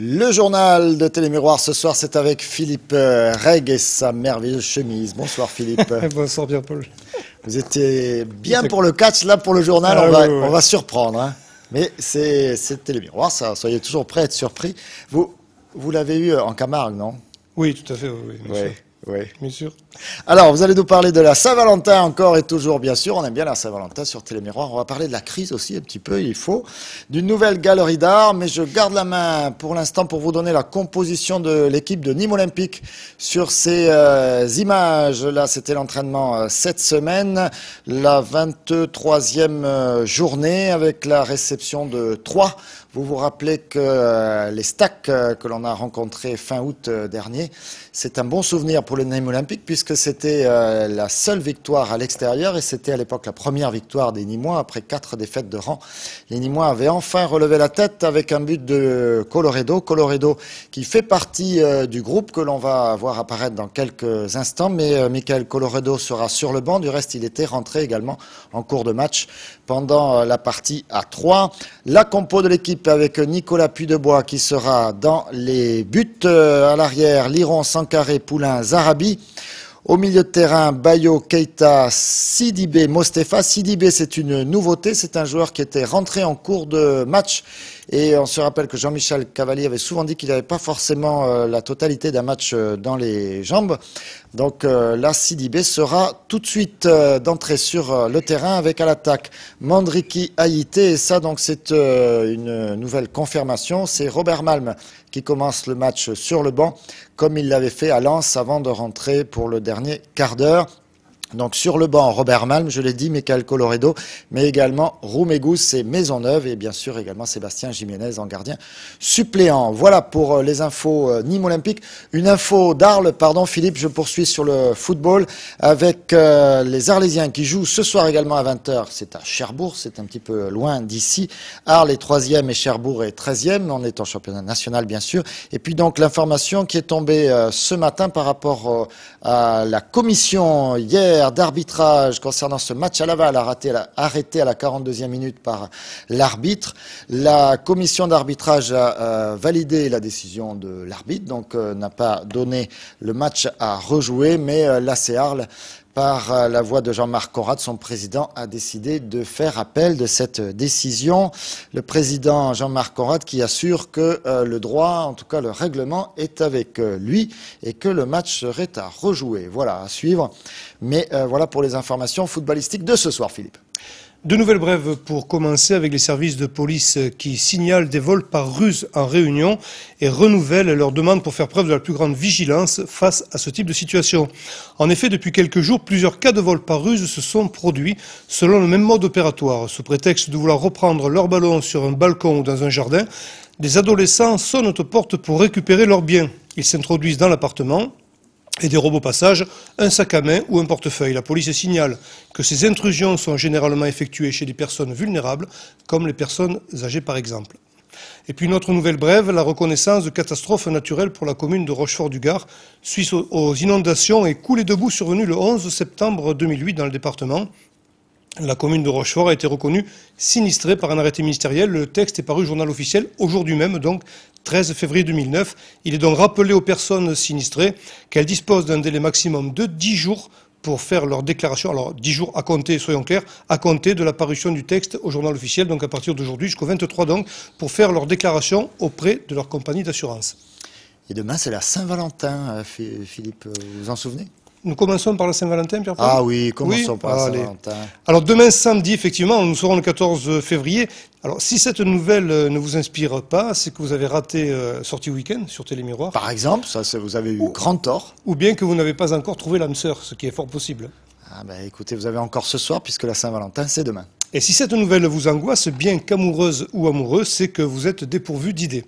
Le journal de Télémiroir ce soir, c'est avec Philippe Reg et sa merveilleuse chemise. Bonsoir Philippe. Bonsoir Pierre-Paul. Vous étiez bien pour le catch, là pour le journal, on va surprendre. Hein. Mais c'est Télémiroir, ça. Soyez toujours prêts à être surpris. Vous l'avez eu en Camargue, non? Oui, tout à fait, oui, bien sûr. Oui. Bien sûr. Alors, vous allez nous parler de la Saint-Valentin encore et toujours, bien sûr. On aime bien la Saint-Valentin sur Télémiroir. On va parler de la crise aussi un petit peu, il faut. D'une nouvelle galerie d'art, mais je garde la main pour l'instant pour vous donner la composition de l'équipe de Nîmes Olympique sur ces images. Là, c'était l'entraînement cette semaine, la 23e journée avec la réception de Troyes. Vous vous rappelez que les Stacks que l'on a rencontrés fin août dernier, c'est un bon souvenir pour le Nîmes Olympique puisque c'était la seule victoire à l'extérieur et c'était à l'époque la première victoire des Nîmois après 4 défaites de rang. Les Nîmois avaient enfin relevé la tête avec un but de Colloredo. Colloredo qui fait partie du groupe que l'on va voir apparaître dans quelques instants, mais Michael Colloredo sera sur le banc. Du reste, il était rentré également en cours de match pendant la partie à 3. La compo de l'équipe avec Nicolas Puydebois qui sera dans les buts. À l'arrière, Liron, Sankaré, Poulain, Zarabi. Au milieu de terrain, Bayo, Keita, Sidibé, Mostefa. Sidibé, c'est une nouveauté. C'est un joueur qui était rentré en cours de match. Et on se rappelle que Jean-Michel Cavalier avait souvent dit qu'il n'avait pas forcément la totalité d'un match dans les jambes. Donc là, Sidibé sera tout de suite d'entrée sur le terrain avec à l'attaque Mandriki Haïté. Et ça, donc, c'est une nouvelle confirmation. C'est Robert Malm qui commence le match sur le banc, comme il l'avait fait à Lens avant de rentrer pour le dernier quart d'heure. Donc sur le banc, Robert Malm, je l'ai dit, Michael Colloredo, mais également Roumégus et Maisonneuve, et bien sûr également Sébastien Jiménez en gardien suppléant. Voilà pour les infos Nîmes Olympique. Une info d'Arles, pardon Philippe, je poursuis sur le football avec les Arlésiens qui jouent ce soir également à 20h. C'est à Cherbourg, c'est un petit peu loin d'ici. Arles est 3e et Cherbourg est 13e, on est en championnat national bien sûr. Et puis donc l'information qui est tombée ce matin par rapport à la commission hier d'arbitrage concernant ce match à Laval arrêté à la 42e minute par l'arbitre. La commission d'arbitrage a validé la décision de l'arbitre, donc n'a pas donné le match à rejouer, mais l'AC Arles, par la voix de Jean-Marc Conrad, son président, a décidé de faire appel de cette décision. Le président Jean-Marc Conrad qui assure que le droit, en tout cas le règlement, est avec lui et que le match serait à rejouer. Voilà, à suivre. Mais voilà pour les informations footballistiques de ce soir, Philippe. De nouvelles brèves pour commencer avec les services de police qui signalent des vols par ruse en Réunion et renouvellent leur demande pour faire preuve de la plus grande vigilance face à ce type de situation. En effet, depuis quelques jours, plusieurs cas de vols par ruse se sont produits selon le même mode opératoire. Sous prétexte de vouloir reprendre leur ballon sur un balcon ou dans un jardin, des adolescents sonnent aux portes pour récupérer leurs biens. Ils s'introduisent dans l'appartement et dérobent au passage un sac à main ou un portefeuille. La police signale que ces intrusions sont généralement effectuées chez des personnes vulnérables, comme les personnes âgées par exemple. Et puis une autre nouvelle brève, la reconnaissance de catastrophe naturelle pour la commune de Rochefort-du-Gard, suite aux inondations et coulées de boue survenues le 11 septembre 2008 dans le département. La commune de Rochefort a été reconnue sinistrée par un arrêté ministériel. Le texte est paru au journal officiel aujourd'hui même, donc 13 février 2009. Il est donc rappelé aux personnes sinistrées qu'elles disposent d'un délai maximum de 10 jours pour faire leur déclaration. Alors 10 jours à compter, soyons clairs, à compter de la parution du texte au journal officiel, donc à partir d'aujourd'hui jusqu'au 23 donc, pour faire leur déclaration auprès de leur compagnie d'assurance. Et demain c'est la Saint-Valentin, Philippe, vous vous en souvenez ? Nous commençons par la Saint-Valentin, Pierre-Paul ? Ah oui, commençons par la Saint-Valentin. Alors demain samedi, effectivement, nous serons le 14 février. Alors si cette nouvelle ne vous inspire pas, c'est que vous avez raté Sortie Week-end sur Télémiroir. Par exemple, ça vous avez eu grand tort. Ou bien que vous n'avez pas encore trouvé l'âme sœur, ce qui est fort possible. Ah ben écoutez, vous avez encore ce soir puisque la Saint-Valentin c'est demain. Et si cette nouvelle vous angoisse, bien qu'amoureuse ou amoureux, c'est que vous êtes dépourvu d'idées.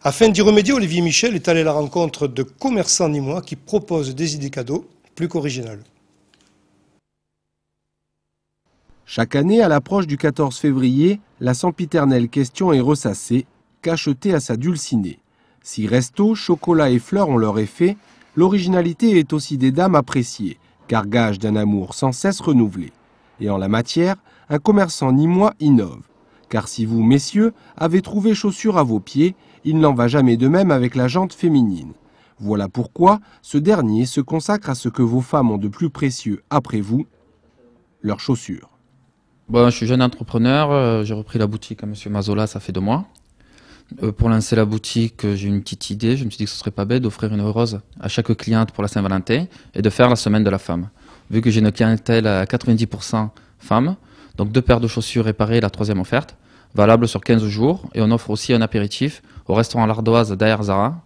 Afin d'y remédier, Olivier Michel est allé à la rencontre de commerçants nîmois qui proposent des idées cadeaux plus qu'originales. Chaque année, à l'approche du 14 février, la sempiternelle question est ressassée, cachetée à sa dulcinée. Si resto, chocolat et fleurs ont leur effet, l'originalité est aussi des dames appréciées, car gage d'un amour sans cesse renouvelé. Et en la matière, un commerçant nîmois innove. Car si vous, messieurs, avez trouvé chaussures à vos pieds, il n'en va jamais de même avec la jante féminine. Voilà pourquoi ce dernier se consacre à ce que vos femmes ont de plus précieux après vous, leurs chaussures. Bon, je suis jeune entrepreneur, j'ai repris la boutique à M. Mazola, ça fait 2 mois. Pour lancer la boutique, j'ai eu une petite idée, je me suis dit que ce serait pas bête d'offrir une rose à chaque cliente pour la Saint-Valentin et de faire la semaine de la femme. Vu que j'ai une clientèle à 90% femmes, donc 2 paires de chaussures réparées, la 3e offerte, valable sur 15 jours, et on offre aussi un apéritif au restaurant L'Ardoise d'Aer Zara,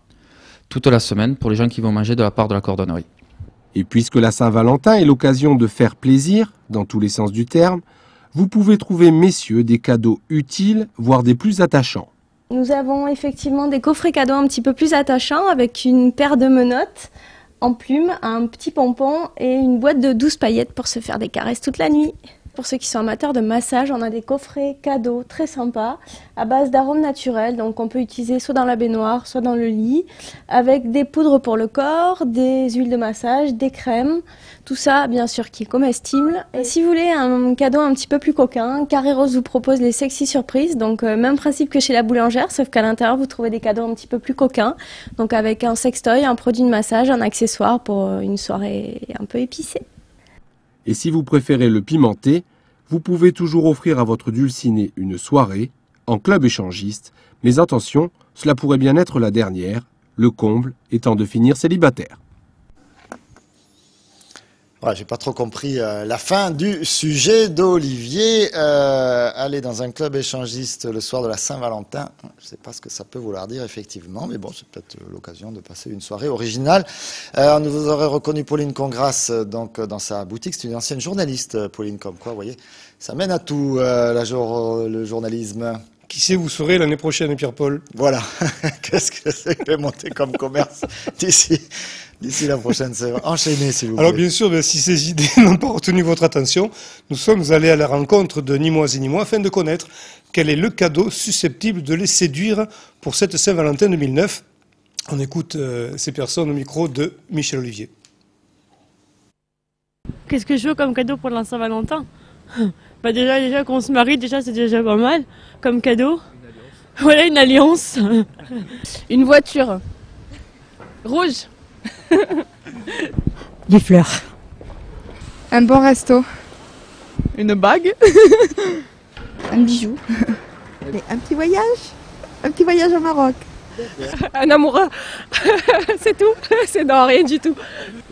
toute la semaine pour les gens qui vont manger de la part de la cordonnerie. Et puisque la Saint-Valentin est l'occasion de faire plaisir, dans tous les sens du terme, vous pouvez trouver, messieurs, des cadeaux utiles, voire des plus attachants. Nous avons effectivement des coffrets cadeaux un petit peu plus attachants avec une paire de menottes en plumes, un petit pompon et une boîte de 12 paillettes pour se faire des caresses toute la nuit. Pour ceux qui sont amateurs de massage, on a des coffrets cadeaux très sympas à base d'arômes naturels, donc on peut utiliser soit dans la baignoire, soit dans le lit, avec des poudres pour le corps, des huiles de massage, des crèmes, tout ça bien sûr qui est comestible. Et si vous voulez un cadeau un petit peu plus coquin, Carré Rose vous propose les sexy surprises, donc même principe que chez la boulangère, sauf qu'à l'intérieur vous trouvez des cadeaux un petit peu plus coquins, donc avec un sextoy, un produit de massage, un accessoire pour une soirée un peu épicée. Et si vous préférez le pimenté, vous pouvez toujours offrir à votre dulciné une soirée, en club échangiste, mais attention, cela pourrait bien être la dernière, le comble étant de finir célibataire. Ouais, j'ai pas trop compris la fin du sujet d'Olivier. Aller dans un club échangiste le soir de la Saint-Valentin, je sais pas ce que ça peut vouloir dire effectivement, mais bon, c'est peut-être l'occasion de passer une soirée originale. On vous aurait reconnu Pauline Congrasse donc dans sa boutique. C'est une ancienne journaliste, Pauline, comme quoi, vous voyez, ça mène à tout le journalisme. Qui sait, vous saurez l'année prochaine, Pierre-Paul. Voilà. Qu'est-ce que c'est que monter comme commerce d'ici la prochaine saison? Enchaînez, s'il vous plaît. Alors bien sûr, si ces idées n'ont pas retenu votre attention, nous sommes allés à la rencontre de Nîmoises et Nîmois afin de connaître quel est le cadeau susceptible de les séduire pour cette Saint-Valentin 2009. On écoute ces personnes au micro de Michel Olivier. Qu'est-ce que je veux comme cadeau pour la Saint-Valentin? Bah déjà qu'on se marie, déjà c'est déjà pas mal comme cadeau. Voilà, une alliance. Une voiture. Rouge. Des fleurs. Un bon resto. Une bague. Un bijou. Un petit voyage. Un petit voyage au Maroc. Un amoureux. C'est tout. C'est non, rien du tout.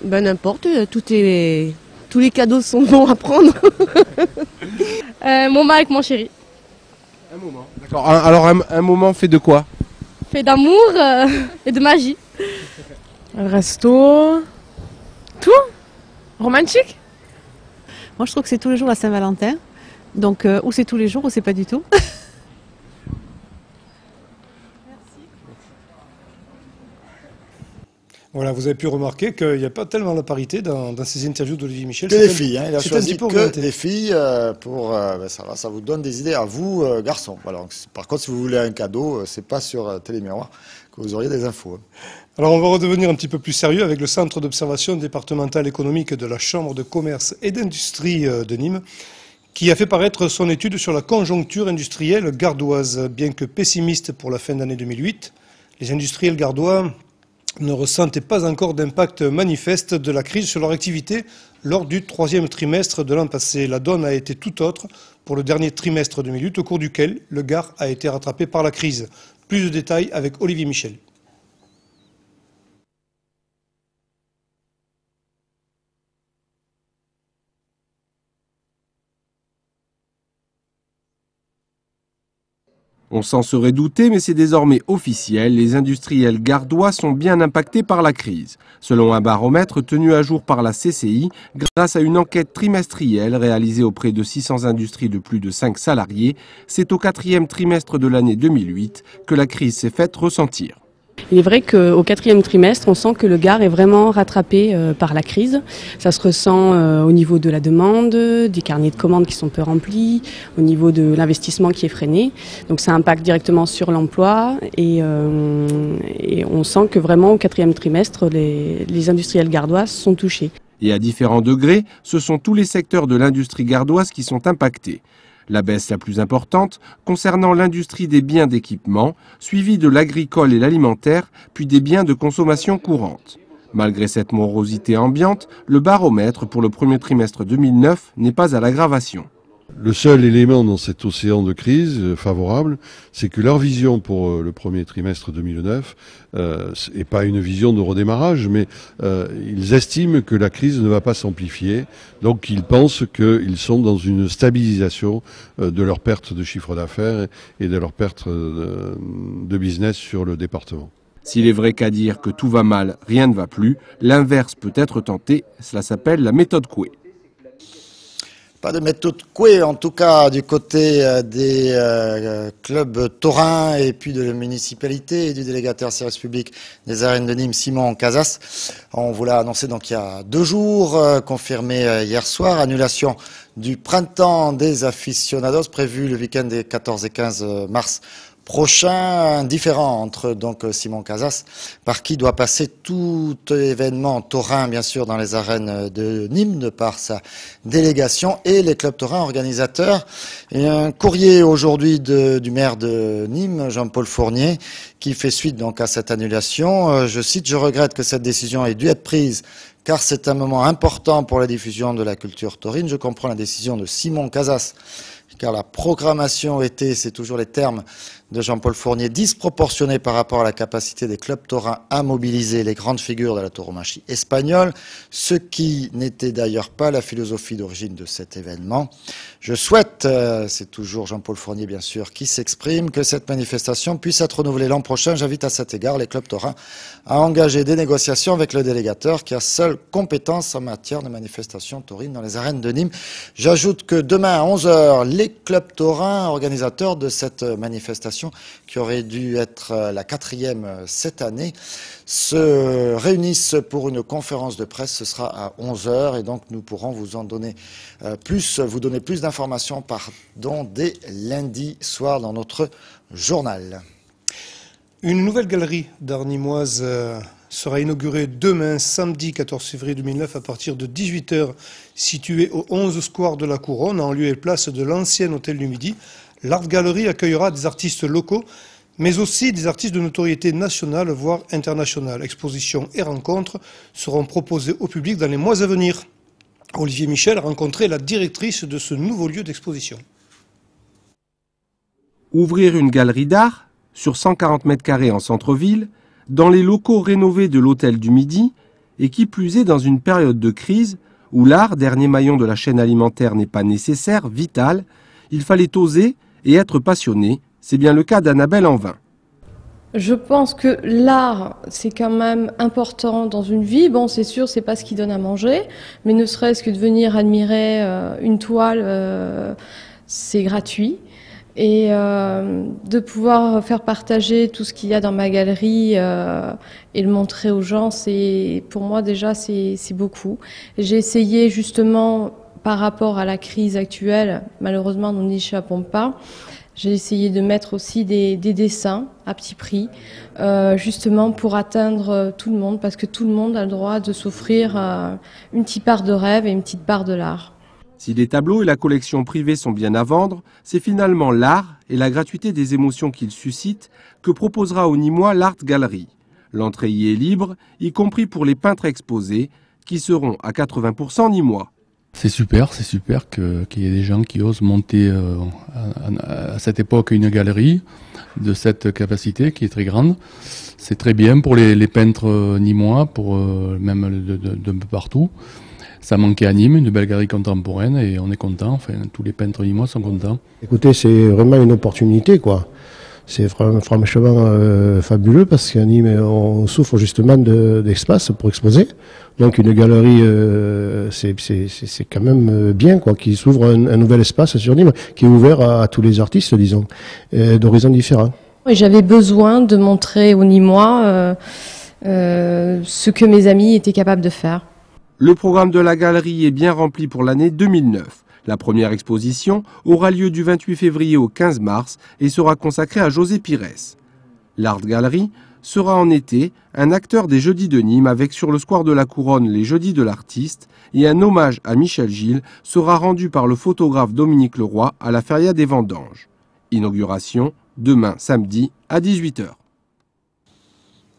Ben n'importe, tous les cadeaux sont bons à prendre. Mon mari avec mon chéri. Un moment. D'accord. Alors un moment fait de quoi? Fait d'amour et de magie. Un resto. Tout. Romantique. Moi je trouve que c'est tous les jours la Saint-Valentin. Donc ou c'est tous les jours ou c'est pas du tout. Voilà, vous avez pu remarquer qu'il n'y a pas tellement la parité dans ces interviews d'Olivier Michel. Que des filles, hein. Il a c'est choisi un petit peu que orienté. des filles pour ça vous donne des idées à vous garçons. Voilà. Par contre, si vous voulez un cadeau, c'est pas sur Télémiroir que vous auriez des infos. Hein. Alors on va redevenir un petit peu plus sérieux avec le Centre d'observation départementale économique de la Chambre de commerce et d'industrie de Nîmes, qui a fait paraître son étude sur la conjoncture industrielle gardoise. Bien que pessimiste pour la fin d'année 2008, les industriels gardois ne ressentaient pas encore d'impact manifeste de la crise sur leur activité lors du 3e trimestre de l'an passé. La donne a été tout autre pour le dernier trimestre 2008, au cours duquel le Gard a été rattrapé par la crise. Plus de détails avec Olivier Michel. On s'en serait douté, mais c'est désormais officiel, les industriels gardois sont bien impactés par la crise. Selon un baromètre tenu à jour par la CCI, grâce à une enquête trimestrielle réalisée auprès de 600 industries de plus de 5 salariés, c'est au 4e trimestre de l'année 2008 que la crise s'est faite ressentir. Il est vrai qu'au 4e trimestre, on sent que le Gard est vraiment rattrapé par la crise. Ça se ressent au niveau de la demande, des carnets de commandes qui sont peu remplis, au niveau de l'investissement qui est freiné. Donc ça impacte directement sur l'emploi et on sent que vraiment au 4e trimestre, les industriels gardois sont touchés. Et à différents degrés, ce sont tous les secteurs de l'industrie gardoise qui sont impactés. La baisse la plus importante concernant l'industrie des biens d'équipement, suivie de l'agricole et l'alimentaire, puis des biens de consommation courante. Malgré cette morosité ambiante, le baromètre pour le premier trimestre 2009 n'est pas à l'aggravation. Le seul élément dans cet océan de crise favorable, c'est que leur vision pour le premier trimestre 2009 n'est pas une vision de redémarrage, mais ils estiment que la crise ne va pas s'amplifier. Donc ils pensent qu'ils sont dans une stabilisation de leur perte de chiffre d'affaires et de leur perte de business sur le département. S'il est vrai qu'à dire que tout va mal, rien ne va plus, l'inverse peut être tenté, cela s'appelle la méthode Coué. Pas de méthode Coué, en tout cas du côté des clubs taurins et puis de la municipalité et du délégataire service public des arènes de Nîmes, Simon Casas. On vous l'a annoncé donc il y a 2 jours, confirmé hier soir, annulation du printemps des aficionados prévu le week-end des 14 et 15 mars prochain, différent entre donc Simon Casas, par qui doit passer tout événement taurin, bien sûr, dans les arènes de Nîmes, de par sa délégation, et les clubs taurins organisateurs. Et un courrier aujourd'hui du maire de Nîmes, Jean-Paul Fournier, qui fait suite donc à cette annulation. Je cite: « Je regrette que cette décision ait dû être prise car c'est un moment important pour la diffusion de la culture taurine. Je comprends la décision de Simon Casas, car la programmation était, c'est toujours les termes de Jean-Paul Fournier, disproportionnée par rapport à la capacité des clubs taurins à mobiliser les grandes figures de la tauromachie espagnole, ce qui n'était d'ailleurs pas la philosophie d'origine de cet événement. Je souhaite, c'est toujours Jean-Paul Fournier bien sûr qui s'exprime, que cette manifestation puisse être renouvelée l'an prochain. J'invite à cet égard les clubs taurins à engager des négociations avec le délégateur qui a seule compétence en matière de manifestation taurine dans les arènes de Nîmes. » J'ajoute que demain à 11h, les clubs taurins organisateurs de cette manifestation qui aurait dû être la 4e cette année, se réunissent pour une conférence de presse. Ce sera à 11h et donc nous pourrons vous en donner vous donner plus d'informations dès lundi soir dans notre journal. Une nouvelle galerie d'art nîmoise sera inaugurée demain, samedi 14 février 2009, à partir de 18h, située au 11 square de la Couronne, en lieu et place de l'ancien hôtel du Midi. L'Art Gallery accueillera des artistes locaux, mais aussi des artistes de notoriété nationale, voire internationale. Expositions et rencontres seront proposées au public dans les mois à venir. Olivier Michel a rencontré la directrice de ce nouveau lieu d'exposition. Ouvrir une galerie d'art sur 140 mètres carrés en centre-ville, dans les locaux rénovés de l'hôtel du Midi, et qui plus est dans une période de crise où l'art, dernier maillon de la chaîne alimentaire, n'est pas nécessaire, vital, il fallait oser et être passionné. C'est bien le cas d'Annabelle Envin. Je pense que l'art, c'est quand même important dans une vie. Bon, c'est sûr, c'est pas ce qui donne à manger, mais ne serait-ce que de venir admirer une toile, c'est gratuit. Et de pouvoir faire partager tout ce qu'il y a dans ma galerie et le montrer aux gens, pour moi déjà, c'est beaucoup. J'ai essayé justement, par rapport à la crise actuelle, malheureusement nous n'y échappons pas, j'ai essayé de mettre aussi des dessins à petit prix, justement pour atteindre tout le monde, parce que tout le monde a le droit de s'offrir une petite part de rêve et une petite part de l'art. Si les tableaux et la collection privée sont bien à vendre, c'est finalement l'art et la gratuité des émotions qu'ils suscitent que proposera aux Nîmois l'Art Gallery. L'entrée y est libre, y compris pour les peintres exposés, qui seront à 80% Nîmois. C'est super qu'il y ait des gens qui osent monter à cette époque une galerie de cette capacité qui est très grande. C'est très bien pour les peintres nîmois, pour même de partout. Ça manquait à Nîmes, une belle galerie contemporaine, et on est content. Enfin, tous les peintres nîmois sont contents. Écoutez, c'est vraiment une opportunité, quoi. C'est franchement fabuleux parce qu'à Nîmes, on souffre justement d'espace pour exposer. Donc une galerie, c'est quand même bien, quoi, qui s'ouvre un nouvel espace sur Nîmes, qui est ouvert à tous les artistes, disons, d'horizons différents. Et j'avais besoin de montrer aux Nîmois ce que mes amis étaient capables de faire. Le programme de la galerie est bien rempli pour l'année 2009. La première exposition aura lieu du 28 février au 15 mars et sera consacrée à José Pires. L'Art Gallery sera en été un acteur des Jeudis de Nîmes avec sur le square de la Couronne les Jeudis de l'artiste et un hommage à Michel Gilles sera rendu par le photographe Dominique Leroy à la Feria des Vendanges. Inauguration demain samedi à 18 h.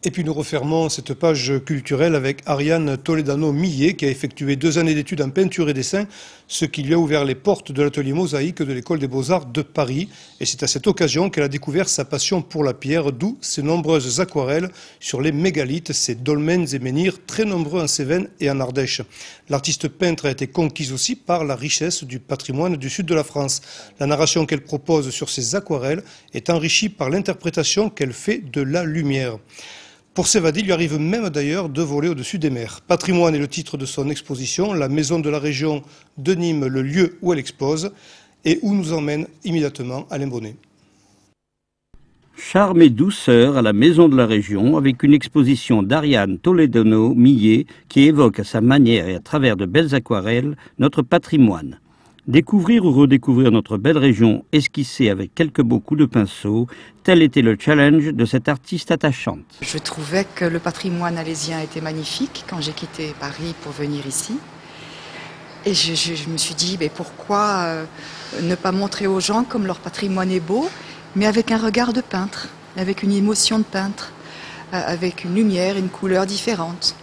Et puis nous refermons cette page culturelle avec Ariane Toledano-Millet qui a effectué 2 années d'études en peinture et dessin, ce qui lui a ouvert les portes de l'atelier mosaïque de l'École des Beaux-Arts de Paris. Et c'est à cette occasion qu'elle a découvert sa passion pour la pierre, d'où ses nombreuses aquarelles sur les mégalithes, ces dolmens et menhirs très nombreux en Cévennes et en Ardèche. L'artiste peintre a été conquise aussi par la richesse du patrimoine du sud de la France. La narration qu'elle propose sur ces aquarelles est enrichie par l'interprétation qu'elle fait de la lumière. Pour s'évader, il lui arrive même d'ailleurs de voler au-dessus des mers. Patrimoine est le titre de son exposition, la maison de la région de Nîmes, le lieu où elle expose et où nous emmène immédiatement Alain Bonnet. Charme et douceur à la maison de la région avec une exposition d'Ariane Toledano-Millet qui évoque à sa manière et à travers de belles aquarelles notre patrimoine. Découvrir ou redécouvrir notre belle région esquissée avec quelques beaux coups de pinceau, tel était le challenge de cette artiste attachante. Je trouvais que le patrimoine alésien était magnifique quand j'ai quitté Paris pour venir ici. Et je me suis dit, mais pourquoi ne pas montrer aux gens comme leur patrimoine est beau, mais avec un regard de peintre, avec une émotion de peintre, avec une lumière, une couleur différente.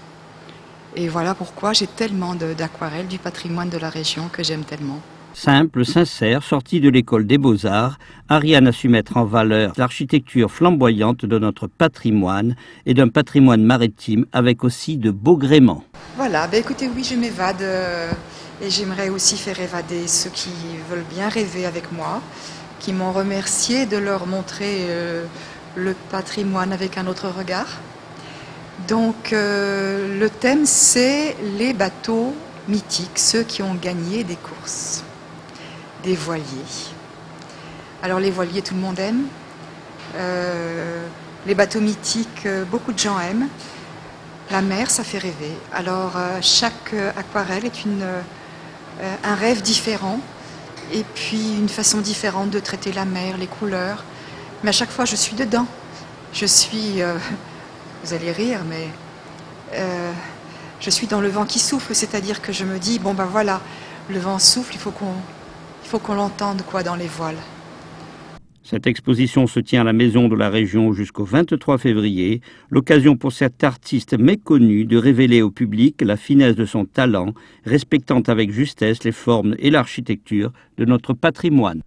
Et voilà pourquoi j'ai tellement d'aquarelles du patrimoine de la région que j'aime tellement. Simple, sincère, sortie de l'école des Beaux-Arts, Ariane a su mettre en valeur l'architecture flamboyante de notre patrimoine et d'un patrimoine maritime avec aussi de beaux gréements. Voilà, ben écoutez, oui, je m'évade et j'aimerais aussi faire évader ceux qui veulent bien rêver avec moi, qui m'ont remercié de leur montrer le patrimoine avec un autre regard. Donc le thème c'est les bateaux mythiques, ceux qui ont gagné des courses, des voiliers. Alors les voiliers tout le monde aime, les bateaux mythiques beaucoup de gens aiment, la mer ça fait rêver. Alors chaque aquarelle est un rêve différent et puis une façon différente de traiter la mer, les couleurs, mais à chaque fois je suis dedans, je suis... Vous allez rire, mais je suis dans le vent qui souffle, c'est-à-dire que je me dis, bon ben voilà, le vent souffle, il faut qu'on l'entende quoi dans les voiles. Cette exposition se tient à la maison de la région jusqu'au 23 février, l'occasion pour cet artiste méconnu de révéler au public la finesse de son talent, respectant avec justesse les formes et l'architecture de notre patrimoine.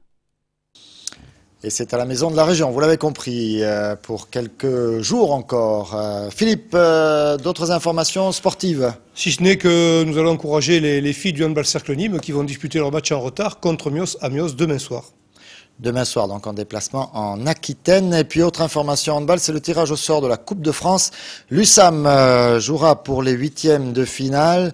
Et c'est à la maison de la région, vous l'avez compris, pour quelques jours encore. Philippe, d'autres informations sportives? Si ce n'est que nous allons encourager les filles du handball Cercle Nîmes qui vont disputer leur match en retard contre Mios à Mios demain soir. Demain soir, donc en déplacement en Aquitaine. Et puis autre information handball, c'est le tirage au sort de la Coupe de France. L'USAM jouera pour les 8e de finale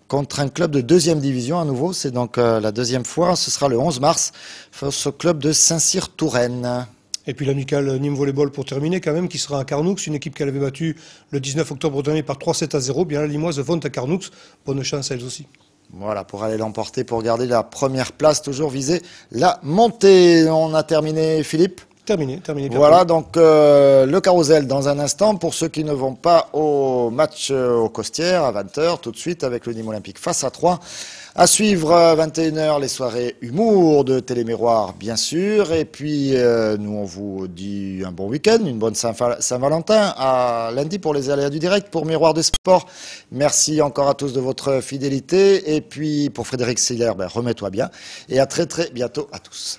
contre un club de 2e division à nouveau. C'est donc la 2e fois. Ce sera le 11 mars face au club de Saint-Cyr-Touraine. Et puis l'amicale Nîmes Volleyball pour terminer quand même, qui sera à Carnoux, une équipe qu'elle avait battue le 19 octobre dernier par 3-7-0. Bien la Limoise vont à Carnoux. Bonne chance à elles aussi. Voilà, pour aller l'emporter, pour garder la première place, toujours viser la montée. On a terminé, Philippe? Terminé. Voilà, donc le carrousel dans un instant. Pour ceux qui ne vont pas au match au Costières à 20h, tout de suite avec le Nîmes Olympique face à 3. À suivre à 21h les soirées humour de Télémiroir, bien sûr. Et puis nous on vous dit un bon week-end, une bonne Saint-Valentin. À lundi pour les aléas du direct, pour Miroir de Sport. Merci encore à tous de votre fidélité. Et puis pour Frédéric Siller, remets-toi bien. Et à très très bientôt à tous.